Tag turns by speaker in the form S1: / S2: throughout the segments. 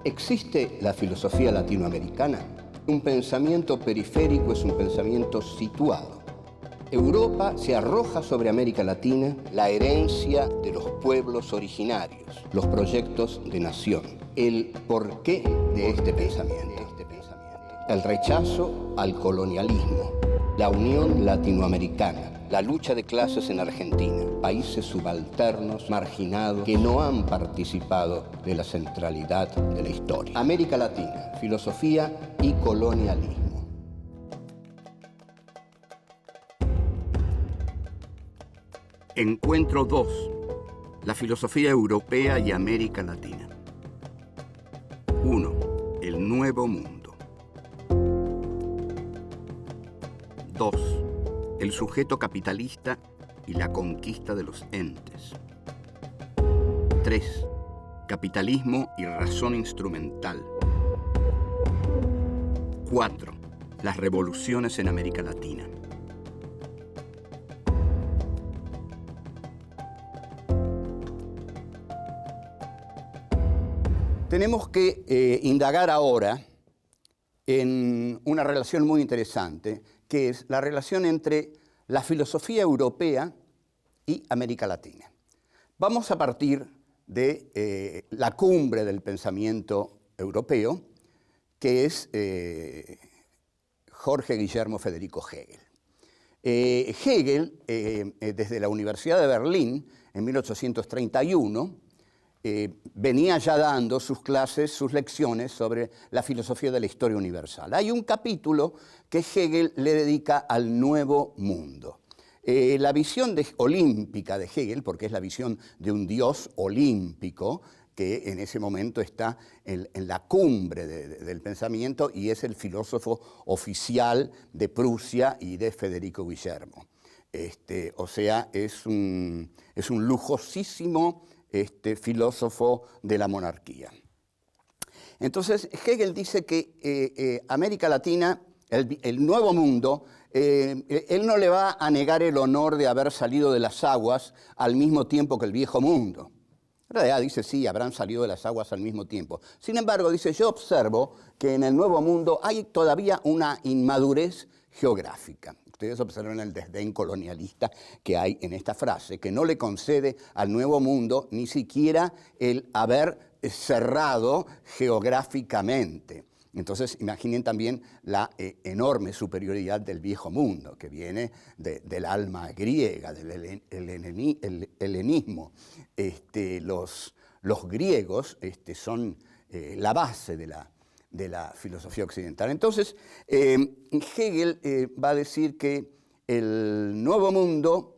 S1: ¿Existe la filosofía latinoamericana? Un pensamiento periférico es un pensamiento situado. Europa se arroja sobre América Latina la herencia de los pueblos originarios, los proyectos de nación, el porqué de este pensamiento, el rechazo al colonialismo, la unión latinoamericana, la lucha de clases en Argentina, países subalternos, marginados, que no han participado de la centralidad de la historia. América Latina, filosofía y colonialismo. Encuentro 2. La filosofía europea y América Latina. 1. El Nuevo Mundo. 2. El sujeto capitalista y la conquista de los entes. 3. Capitalismo y razón instrumental. 4. Las revoluciones en América Latina. Tenemos que indagar ahora en una relación muy interesante, que es la relación entre la filosofía europea y América Latina. Vamos a partir de la cumbre del pensamiento europeo, que es Jorge Guillermo Federico Hegel. Hegel, desde la Universidad de Berlín, en 1831, venía ya dando sus clases, sus lecciones sobre la filosofía de la historia universal. Hay un capítulo que Hegel le dedica al Nuevo Mundo. La visión olímpica de Hegel, porque es la visión de un dios olímpico, que en ese momento está en la cumbre del pensamiento y es el filósofo oficial de Prusia y de Federico Guillermo. O sea, es un lujosísimo filósofo de la monarquía. Entonces, Hegel dice que América Latina, el Nuevo Mundo, él no le va a negar el honor de haber salido de las aguas al mismo tiempo que el Viejo Mundo. En realidad dice, sí, habrán salido de las aguas al mismo tiempo. Sin embargo, dice, yo observo que en el Nuevo Mundo hay todavía una inmadurez geográfica. Ustedes observan el desdén colonialista que hay en esta frase, que no le concede al Nuevo Mundo ni siquiera el haber cerrado geográficamente. Entonces, imaginen también la enorme superioridad del Viejo Mundo, que viene del alma griega, del helenismo. Los griegos son la base de la filosofía occidental. Entonces, Hegel va a decir que el Nuevo Mundo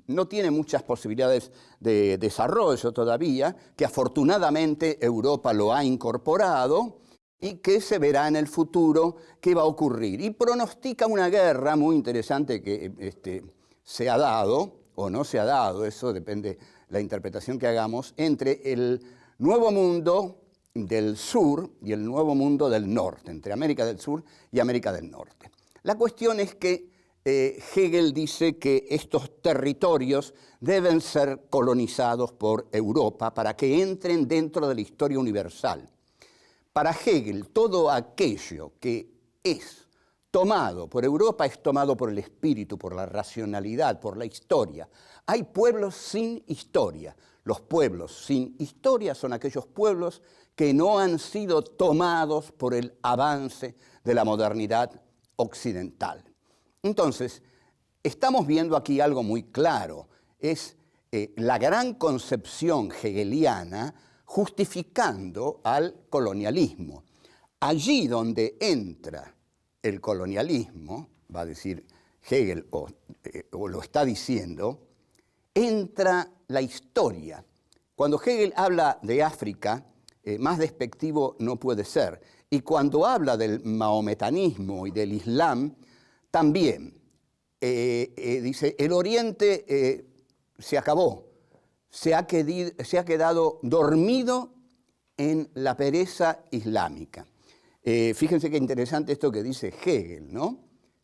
S1: no tiene muchas posibilidades de desarrollo todavía, que afortunadamente Europa lo ha incorporado y que se verá en el futuro qué va a ocurrir. Y pronostica una guerra muy interesante que se ha dado o no se ha dado, eso depende de la interpretación que hagamos, entre el Nuevo Mundo del Sur y el Nuevo Mundo del Norte, entre América del Sur y América del Norte. La cuestión es que Hegel dice que estos territorios deben ser colonizados por Europa para que entren dentro de la historia universal. Para Hegel, todo aquello que es tomado por Europa es tomado por el espíritu, por la racionalidad, por la historia. Hay pueblos sin historia. Los pueblos sin historia son aquellos pueblos que no han sido tomados por el avance de la modernidad occidental. Entonces, estamos viendo aquí algo muy claro, es la gran concepción hegeliana justificando al colonialismo. Allí donde entra el colonialismo, va a decir Hegel, o lo está diciendo, entra la historia. Cuando Hegel habla de África, más despectivo no puede ser. Y cuando habla del mahometanismo y del Islam, también dice, el Oriente se acabó, se ha quedado dormido en la pereza islámica. Fíjense qué interesante esto que dice Hegel, ¿no?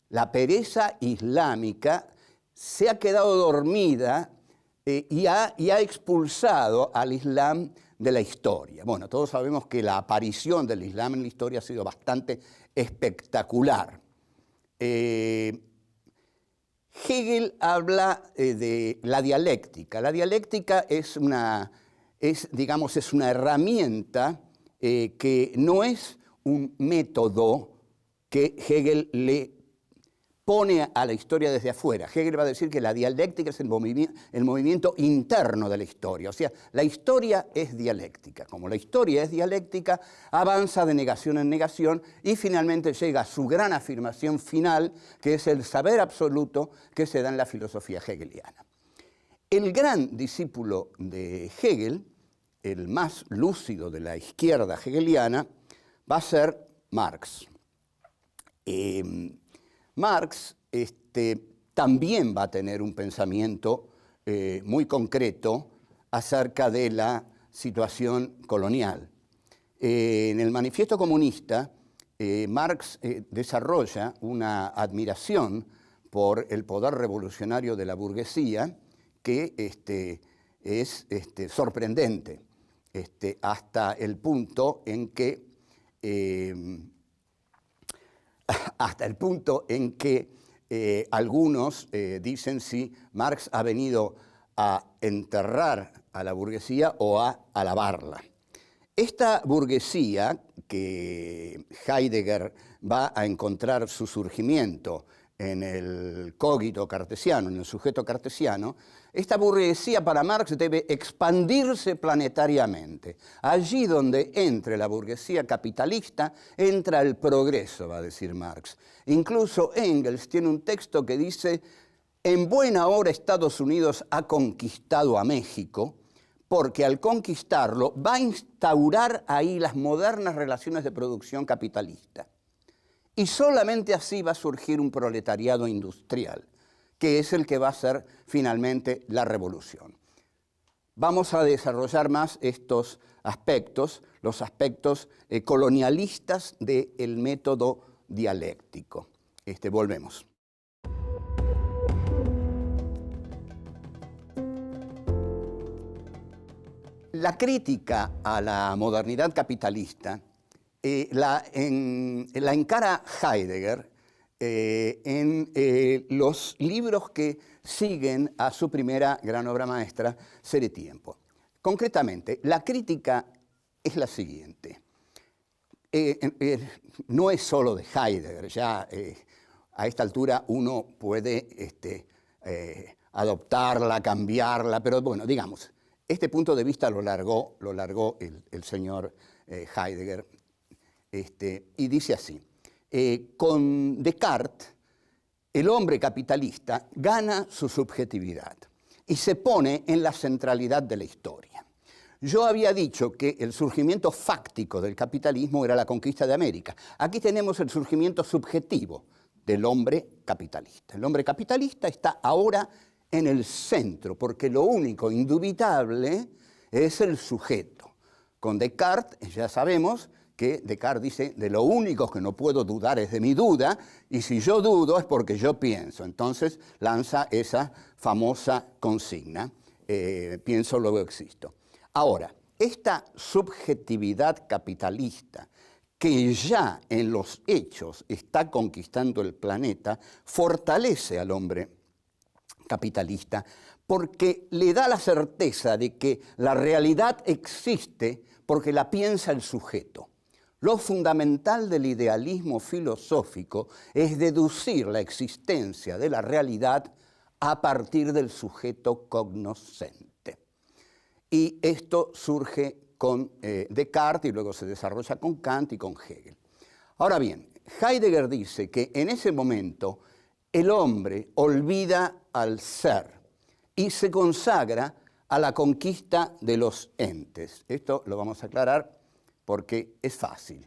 S1: La pereza islámica se ha quedado dormida y ha expulsado al Islam de la historia. Bueno, todos sabemos que la aparición del Islam en la historia ha sido bastante espectacular. Hegel habla de la dialéctica. La dialéctica es una herramienta que no es un método que Hegel le pone a la historia desde afuera. Hegel va a decir que la dialéctica es el movimiento interno de la historia. O sea, la historia es dialéctica. Como la historia es dialéctica, avanza de negación en negación y finalmente llega a su gran afirmación final, que es el saber absoluto que se da en la filosofía hegeliana. El gran discípulo de Hegel, el más lúcido de la izquierda hegeliana, va a ser Marx. Marx también va a tener un pensamiento muy concreto acerca de la situación colonial. En el Manifiesto Comunista, Marx desarrolla una admiración por el poder revolucionario de la burguesía que es sorprendente, hasta el punto en que algunos dicen si Marx ha venido a enterrar a la burguesía o a alabarla. Esta burguesía que Heidegger va a encontrar su surgimiento en el cogito cartesiano, en el sujeto cartesiano, esta burguesía para Marx debe expandirse planetariamente. Allí donde entre la burguesía capitalista, entra el progreso, va a decir Marx. Incluso Engels tiene un texto que dice: en buena hora Estados Unidos ha conquistado a México, porque al conquistarlo va a instaurar ahí las modernas relaciones de producción capitalista. Y solamente así va a surgir un proletariado industrial, que es el que va a ser finalmente la revolución. Vamos a desarrollar más estos aspectos, los aspectos colonialistas del método dialéctico. Volvemos. La crítica a la modernidad capitalista la encara Heidegger en los libros que siguen a su primera gran obra maestra, Ser y Tiempo. Concretamente, la crítica es la siguiente. No es solo de Heidegger, ya a esta altura uno puede adoptarla, cambiarla, pero bueno, digamos, este punto de vista lo largó el señor Heidegger. Y dice así: con Descartes, el hombre capitalista gana su subjetividad y se pone en la centralidad de la historia. Yo había dicho que el surgimiento fáctico del capitalismo era la conquista de América. Aquí tenemos el surgimiento subjetivo del hombre capitalista. El hombre capitalista está ahora en el centro, porque lo único indubitable es el sujeto. Con Descartes ya sabemos que Descartes dice: de lo único que no puedo dudar es de mi duda, y si yo dudo es porque yo pienso. Entonces lanza esa famosa consigna, pienso, luego existo. Ahora, esta subjetividad capitalista, que ya en los hechos está conquistando el planeta, fortalece al hombre capitalista, porque le da la certeza de que la realidad existe porque la piensa el sujeto. Lo fundamental del idealismo filosófico es deducir la existencia de la realidad a partir del sujeto cognoscente. Y esto surge con Descartes y luego se desarrolla con Kant y con Hegel. Ahora bien, Heidegger dice que en ese momento el hombre olvida al ser y se consagra a la conquista de los entes. Esto lo vamos a aclarar porque es fácil.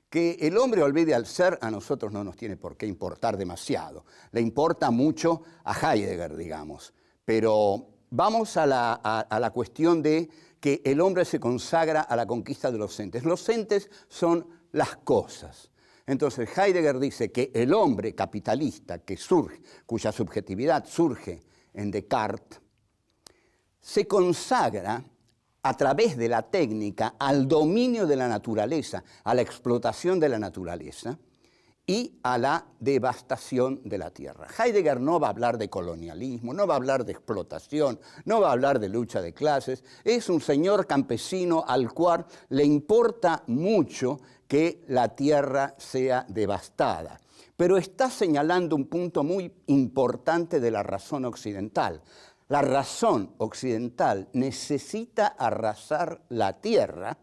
S1: Que el hombre olvide al ser a nosotros no nos tiene por qué importar demasiado. Le importa mucho a Heidegger, digamos. Pero vamos a la cuestión de que el hombre se consagra a la conquista de los entes. Los entes son las cosas. Entonces Heidegger dice que el hombre capitalista que surge, cuya subjetividad surge en Descartes, se consagra a través de la técnica al dominio de la naturaleza, a la explotación de la naturaleza y a la devastación de la tierra. Heidegger no va a hablar de colonialismo, no va a hablar de explotación, no va a hablar de lucha de clases. Es un señor campesino al cual le importa mucho que la tierra sea devastada. Pero está señalando un punto muy importante de la razón occidental. La razón occidental necesita arrasar la tierra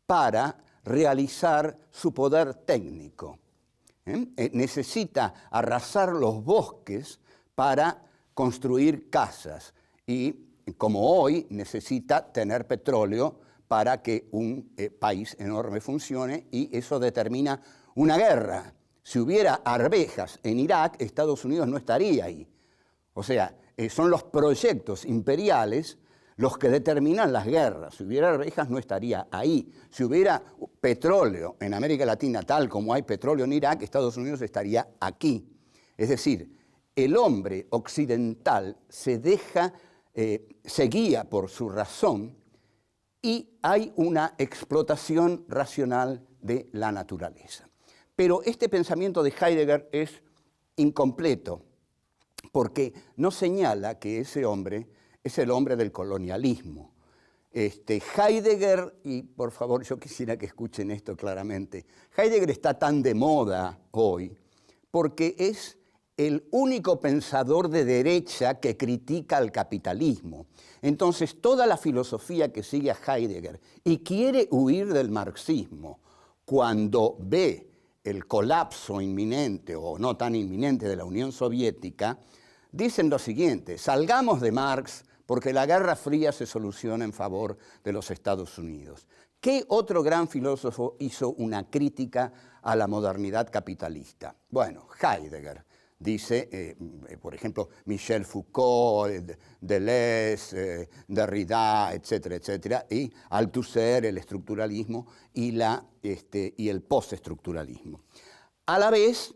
S1: para realizar su poder técnico. Necesita arrasar los bosques para construir casas y, como hoy, necesita tener petróleo para que un país enorme funcione, y eso determina una guerra. Si hubiera arvejas en Irak, Estados Unidos no estaría ahí. O sea, son los proyectos imperiales los que determinan las guerras. Si hubiera arvejas, no estaría ahí. Si hubiera petróleo en América Latina, tal como hay petróleo en Irak, Estados Unidos estaría aquí. Es decir, el hombre occidental se guía por su razón, y hay una explotación racional de la naturaleza. Pero este pensamiento de Heidegger es incompleto, porque no señala que ese hombre es el hombre del colonialismo. Heidegger, y por favor yo quisiera que escuchen esto claramente, Heidegger está tan de moda hoy porque es el único pensador de derecha que critica al capitalismo. Entonces toda la filosofía que sigue a Heidegger y quiere huir del marxismo, cuando ve el colapso inminente o no tan inminente de la Unión Soviética, dicen lo siguiente: salgamos de Marx porque la Guerra Fría se soluciona en favor de los Estados Unidos. ¿Qué otro gran filósofo hizo una crítica a la modernidad capitalista? Bueno, Heidegger. Dice, por ejemplo, Michel Foucault, Deleuze, Derrida, etcétera, etcétera, y Althusser, el estructuralismo y el postestructuralismo. A la vez,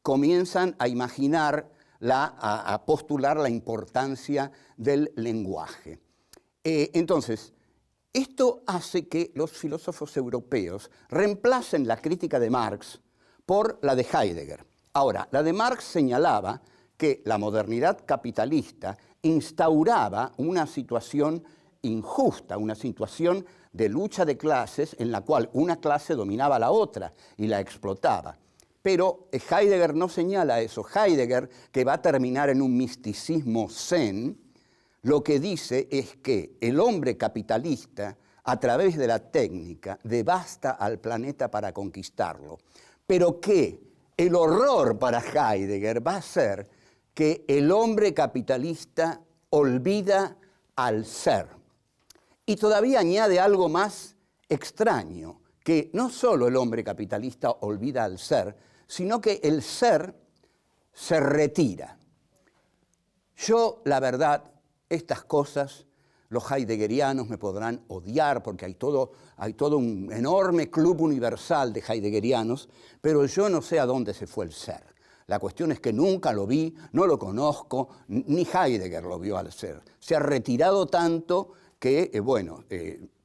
S1: comienzan a imaginar, a postular la importancia del lenguaje. Entonces, esto hace que los filósofos europeos reemplacen la crítica de Marx por la de Heidegger. Ahora, la de Marx señalaba que la modernidad capitalista instauraba una situación injusta, una situación de lucha de clases en la cual una clase dominaba a la otra y la explotaba. Pero Heidegger no señala eso. Heidegger, que va a terminar en un misticismo zen, lo que dice es que el hombre capitalista, a través de la técnica, devasta al planeta para conquistarlo, pero que el horror para Heidegger va a ser que el hombre capitalista olvida al ser. Y todavía añade algo más extraño, que no solo el hombre capitalista olvida al ser, sino que el ser se retira. Yo, la verdad, estas cosas, los heideggerianos me podrán odiar porque hay todo un enorme club universal de heideggerianos, pero yo no sé a dónde se fue el ser. La cuestión es que nunca lo vi, no lo conozco, ni Heidegger lo vio al ser. Se ha retirado tanto que,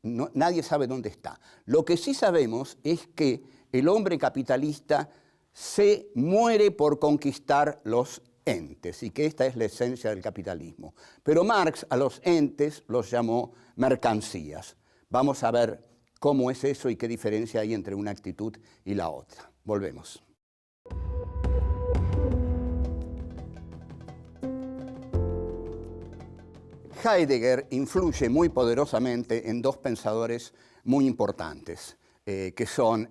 S1: nadie sabe dónde está. Lo que sí sabemos es que el hombre capitalista se muere por conquistar los entes, y que esta es la esencia del capitalismo. Pero Marx a los entes los llamó mercancías. Vamos a ver cómo es eso y qué diferencia hay entre una actitud y la otra. Volvemos. Heidegger influye muy poderosamente en dos pensadores muy importantes, que son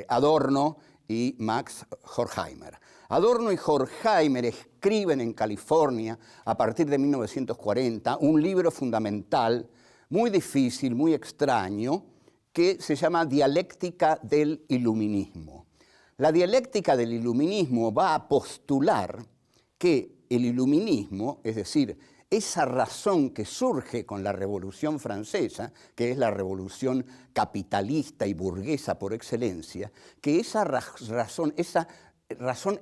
S1: Adorno y Max Horkheimer. Adorno y Horkheimer escriben en California, a partir de 1940, un libro fundamental, muy difícil, muy extraño, que se llama Dialéctica del Iluminismo. La dialéctica del iluminismo va a postular que el iluminismo, es decir, esa razón que surge con la Revolución Francesa, que es la revolución capitalista y burguesa por excelencia, que esa razón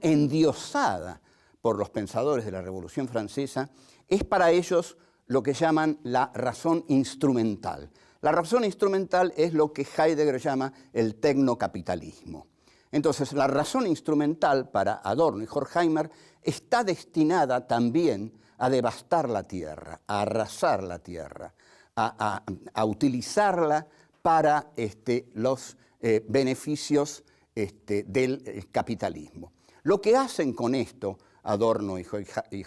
S1: endiosada por los pensadores de la Revolución Francesa, es para ellos lo que llaman la razón instrumental. La razón instrumental es lo que Heidegger llama el tecnocapitalismo. Entonces, la razón instrumental para Adorno y Horkheimer está destinada también a devastar la tierra, a arrasar la tierra, a utilizarla para los beneficios del capitalismo. Lo que hacen con esto Adorno y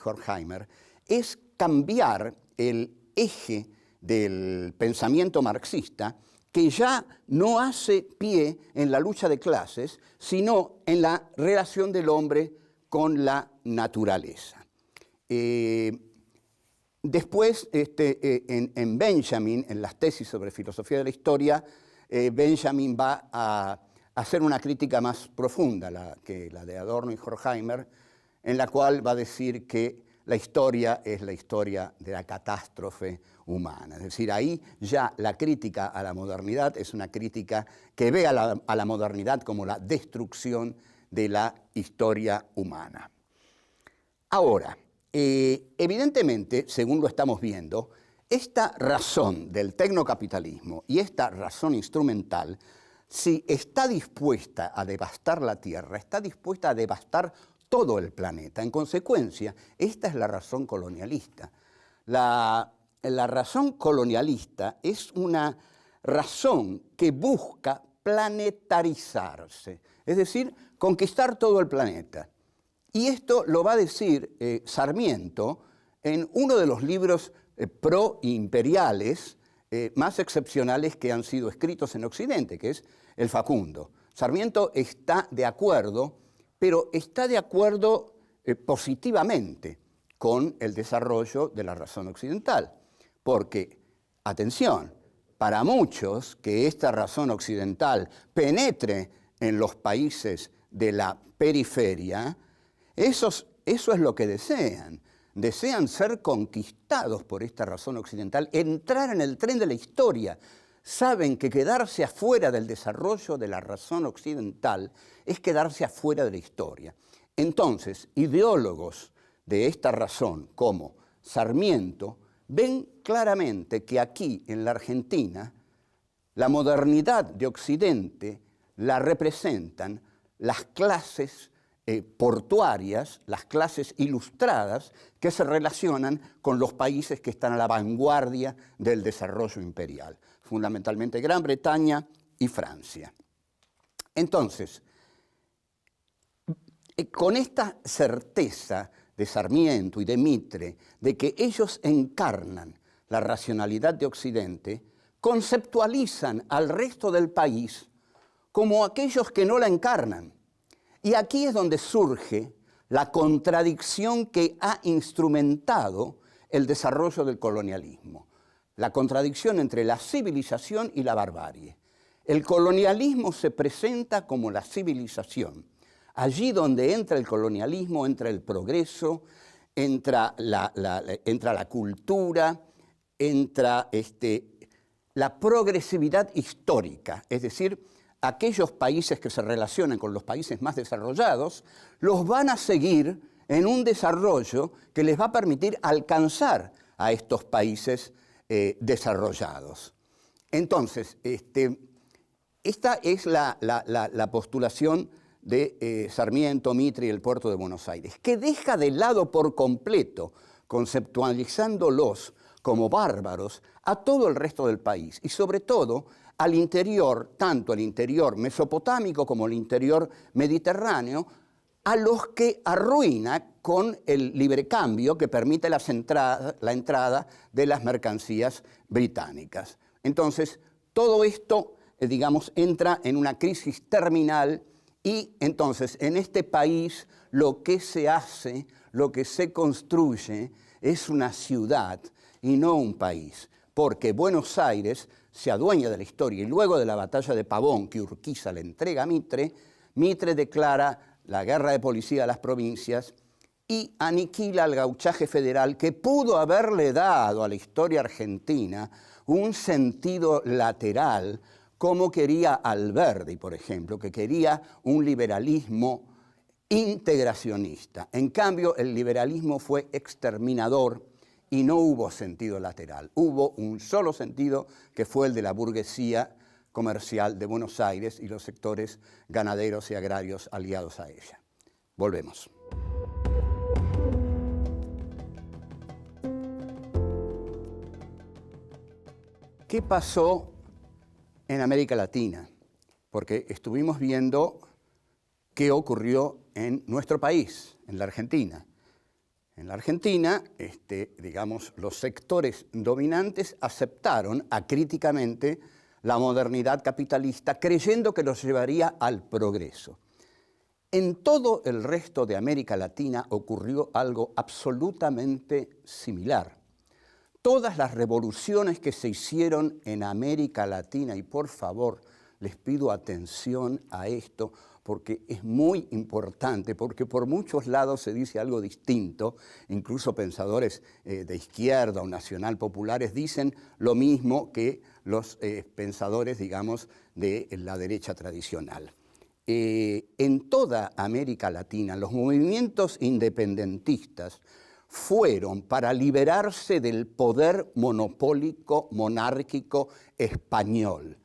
S1: Horkheimer es cambiar el eje del pensamiento marxista, que ya no hace pie en la lucha de clases, sino en la relación del hombre con la naturaleza. Después, en Benjamin, en las tesis sobre filosofía de la historia, Benjamin va a hacer una crítica más profunda que la de Adorno y Horkheimer, en la cual va a decir que la historia es la historia de la catástrofe humana. Es decir, ahí ya la crítica a la modernidad es una crítica que ve a la modernidad como la destrucción de la historia humana. Ahora, evidentemente, según lo estamos viendo, esta razón del tecnocapitalismo y esta razón instrumental, si está dispuesta a devastar la Tierra, está dispuesta a devastar todo el planeta. En consecuencia, esta es la razón colonialista. La razón colonialista es una razón que busca planetarizarse, es decir, conquistar todo el planeta. Y esto lo va a decir Sarmiento en uno de los libros pro-imperiales más excepcionales que han sido escritos en Occidente, que es El Facundo. Sarmiento está de acuerdo, pero está de acuerdo positivamente con el desarrollo de la razón occidental. Porque, atención, para muchos que esta razón occidental penetre en los países de la periferia, eso es lo que desean. Desean ser conquistados por esta razón occidental, entrar en el tren de la historia. Saben que quedarse afuera del desarrollo de la razón occidental es quedarse afuera de la historia. Entonces, ideólogos de esta razón, como Sarmiento, ven claramente que aquí, en la Argentina, la modernidad de Occidente la representan las clases portuarias, las clases ilustradas que se relacionan con los países que están a la vanguardia del desarrollo imperial, fundamentalmente Gran Bretaña y Francia. Entonces, con esta certeza de Sarmiento y de Mitre de que ellos encarnan la racionalidad de Occidente, conceptualizan al resto del país como aquellos que no la encarnan. Y aquí es donde surge la contradicción que ha instrumentado el desarrollo del colonialismo, la contradicción entre la civilización y la barbarie. El colonialismo se presenta como la civilización. Allí donde entra el colonialismo, entra el progreso, entra la cultura, entra la progresividad histórica, es decir, aquellos países que se relacionan con los países más desarrollados, los van a seguir en un desarrollo que les va a permitir alcanzar a estos países desarrollados. Entonces, esta es la postulación de Sarmiento, Mitre y el Puerto de Buenos Aires, que deja de lado por completo, conceptualizándolos como bárbaros, a todo el resto del país y sobre todo al interior, tanto al interior mesopotámico como al interior mediterráneo, a los que arruina con el libre cambio que permite la entrada de las mercancías británicas. Entonces, todo esto, digamos, entra en una crisis terminal y entonces en este país lo que se hace, lo que se construye es una ciudad y no un país, porque Buenos Aires se adueña de la historia y luego de la batalla de Pavón que Urquiza le entrega a Mitre, Mitre declara la guerra de policía a las provincias y aniquila al gauchaje federal que pudo haberle dado a la historia argentina un sentido lateral, como quería Alberdi, por ejemplo, que quería un liberalismo integracionista. En cambio, el liberalismo fue exterminador y no hubo sentido lateral. Hubo un solo sentido, que fue el de la burguesía comercial de Buenos Aires y los sectores ganaderos y agrarios aliados a ella. Volvemos. ¿Qué pasó en América Latina? Porque estuvimos viendo qué ocurrió en nuestro país, en la Argentina. En la Argentina, digamos, los sectores dominantes aceptaron acríticamente la modernidad capitalista, creyendo que los llevaría al progreso. En todo el resto de América Latina ocurrió algo absolutamente similar. Todas las revoluciones que se hicieron en América Latina, y por favor, les pido atención a esto, porque es muy importante, porque por muchos lados se dice algo distinto, incluso pensadores de izquierda o nacional populares dicen lo mismo que los pensadores, digamos, de la derecha tradicional. En toda América Latina, los movimientos independentistas fueron para liberarse del poder monopólico, monárquico español.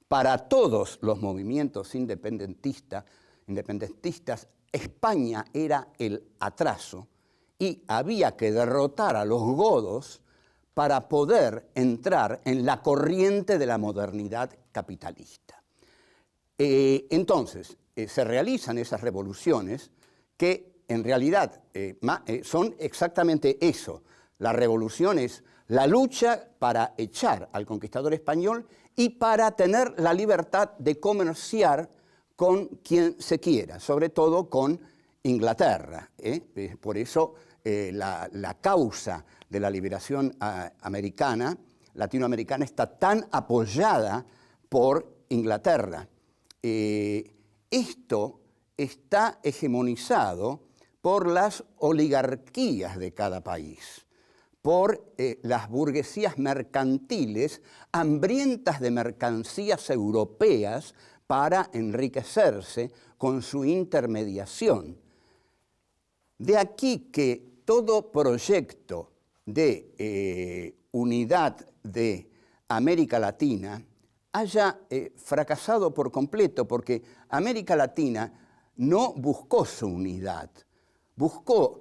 S1: Para todos los movimientos independentistas, España era el atraso y había que derrotar a los godos para poder entrar en la corriente de la modernidad capitalista. Entonces, se realizan esas revoluciones que en realidad son exactamente eso. La revolución es la lucha para echar al conquistador español y para tener la libertad de comerciar con quien se quiera, sobre todo con Inglaterra. Por eso la causa de la liberación latinoamericana, está tan apoyada por Inglaterra. Esto está hegemonizado por las oligarquías de cada país, por las burguesías mercantiles hambrientas de mercancías europeas para enriquecerse con su intermediación. De aquí que todo proyecto de unidad de América Latina haya fracasado por completo, porque América Latina no buscó su unidad, buscó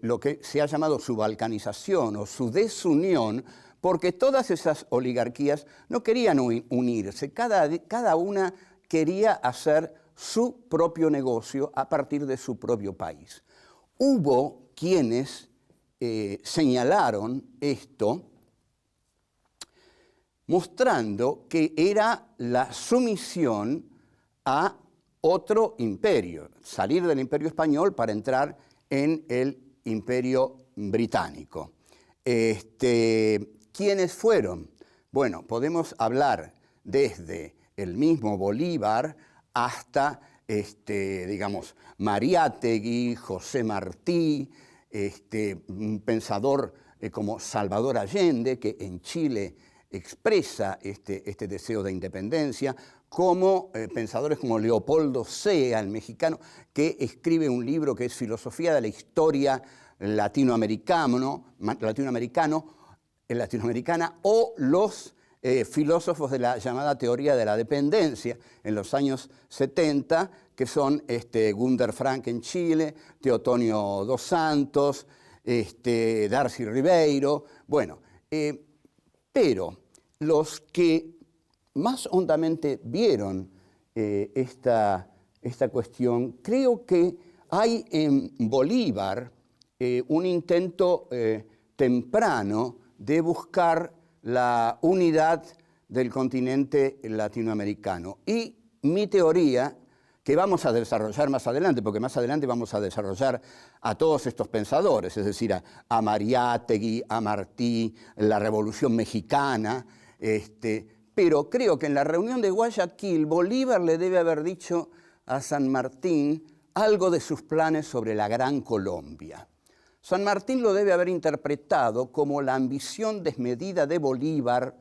S1: lo que se ha llamado su balcanización o su desunión, porque todas esas oligarquías no querían unirse, cada una quería hacer su propio negocio a partir de su propio país. Hubo quienes señalaron esto, mostrando que era la sumisión a otro imperio, salir del imperio español para entrar en el imperio británico. ¿Quiénes fueron? Bueno, podemos hablar desde el mismo Bolívar hasta, digamos, Mariátegui, José Martí, un pensador como Salvador Allende, que en Chile expresa este deseo de independencia, como pensadores como Leopoldo Sea, el mexicano, que escribe un libro que es Filosofía de la Historia latinoamericana, o los filósofos de la llamada teoría de la dependencia en los años 70, que son Gunder Frank en Chile, Teotonio dos Santos, Darcy Ribeiro, bueno, pero los que más hondamente vieron esta cuestión, creo que hay en Bolívar un intento temprano de buscar la unidad del continente latinoamericano. Y mi teoría, que vamos a desarrollar más adelante, porque más adelante vamos a desarrollar a todos estos pensadores, es decir, a Mariátegui, a Martí, la Revolución Mexicana, pero creo que en la reunión de Guayaquil, Bolívar le debe haber dicho a San Martín algo de sus planes sobre la Gran Colombia. San Martín lo debe haber interpretado como la ambición desmedida de Bolívar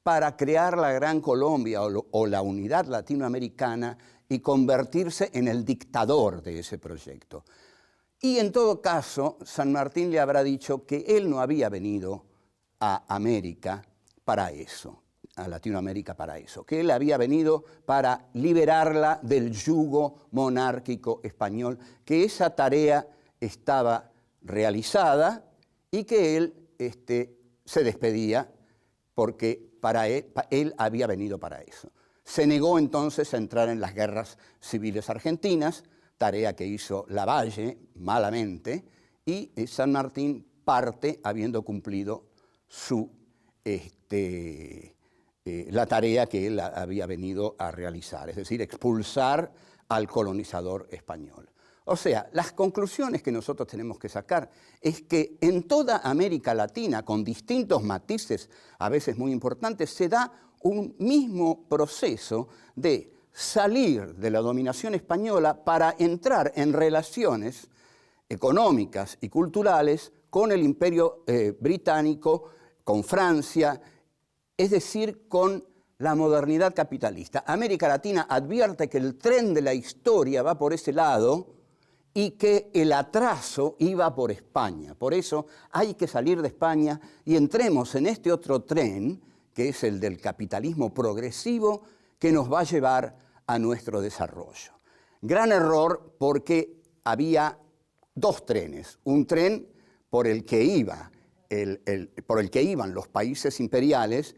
S1: para crear la Gran Colombia o la unidad latinoamericana y convertirse en el dictador de ese proyecto. Y en todo caso, San Martín le habrá dicho que él no había venido a América para eso, a Latinoamérica para eso, que él había venido para liberarla del yugo monárquico español, que esa tarea estaba realizada y que él se despedía porque él había venido para eso. Se negó entonces a entrar en las guerras civiles argentinas, tarea que hizo Lavalle malamente, y San Martín parte habiendo cumplido la tarea que él había venido a realizar, es decir, expulsar al colonizador español. O sea, las conclusiones que nosotros tenemos que sacar es que en toda América Latina, con distintos matices, a veces muy importantes, se da un mismo proceso de salir de la dominación española para entrar en relaciones económicas y culturales con el Imperio británico, con Francia, es decir, con la modernidad capitalista. América Latina advierte que el tren de la historia va por ese lado y que el atraso iba por España. Por eso hay que salir de España y entremos en este otro tren, que es el del capitalismo progresivo, que nos va a llevar a nuestro desarrollo. Gran error, porque había dos trenes. Un tren por el que iban los países imperiales,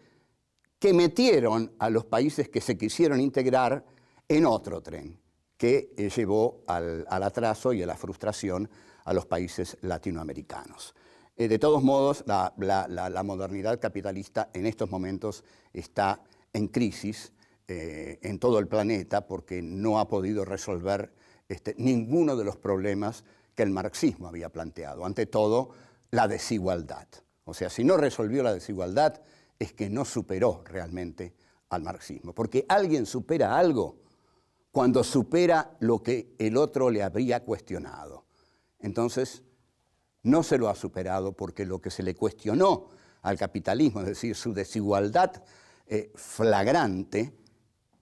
S1: que metieron a los países que se quisieron integrar en otro tren, que llevó al atraso y a la frustración a los países latinoamericanos. De todos modos, la modernidad capitalista en estos momentos está en crisis en todo el planeta porque no ha podido resolver ninguno de los problemas que el marxismo había planteado. Ante todo, la desigualdad. O sea, si no resolvió la desigualdad, es que no superó realmente al marxismo. Porque alguien supera algo cuando supera lo que el otro le habría cuestionado. Entonces, no se lo ha superado porque lo que se le cuestionó al capitalismo, es decir, su desigualdad flagrante,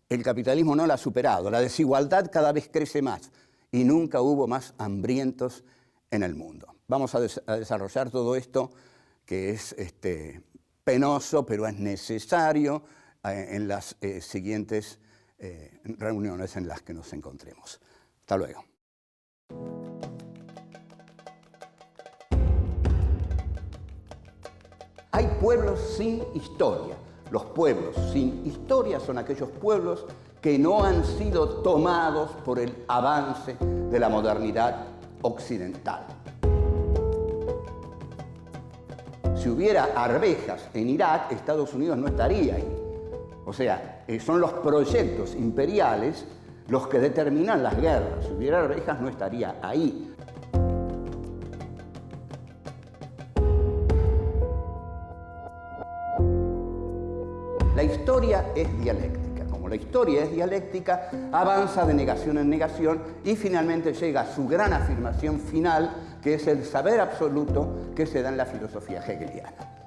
S1: el capitalismo no la ha superado. La desigualdad cada vez crece más y nunca hubo más hambrientos en el mundo. Vamos a desarrollar todo esto que es penoso, pero es necesario en las siguientes reuniones en las que nos encontremos. Hasta luego. Hay pueblos sin historia. Los pueblos sin historia son aquellos pueblos que no han sido tomados por el avance de la modernidad occidental. Si hubiera arvejas en Irak, Estados Unidos no estaría ahí. O sea, son los proyectos imperiales los que determinan las guerras. Si hubiera arvejas, no estaría ahí. La historia es dialéctica. Como la historia es dialéctica, avanza de negación en negación y finalmente llega a su gran afirmación final, que es el saber absoluto que se da en la filosofía hegeliana.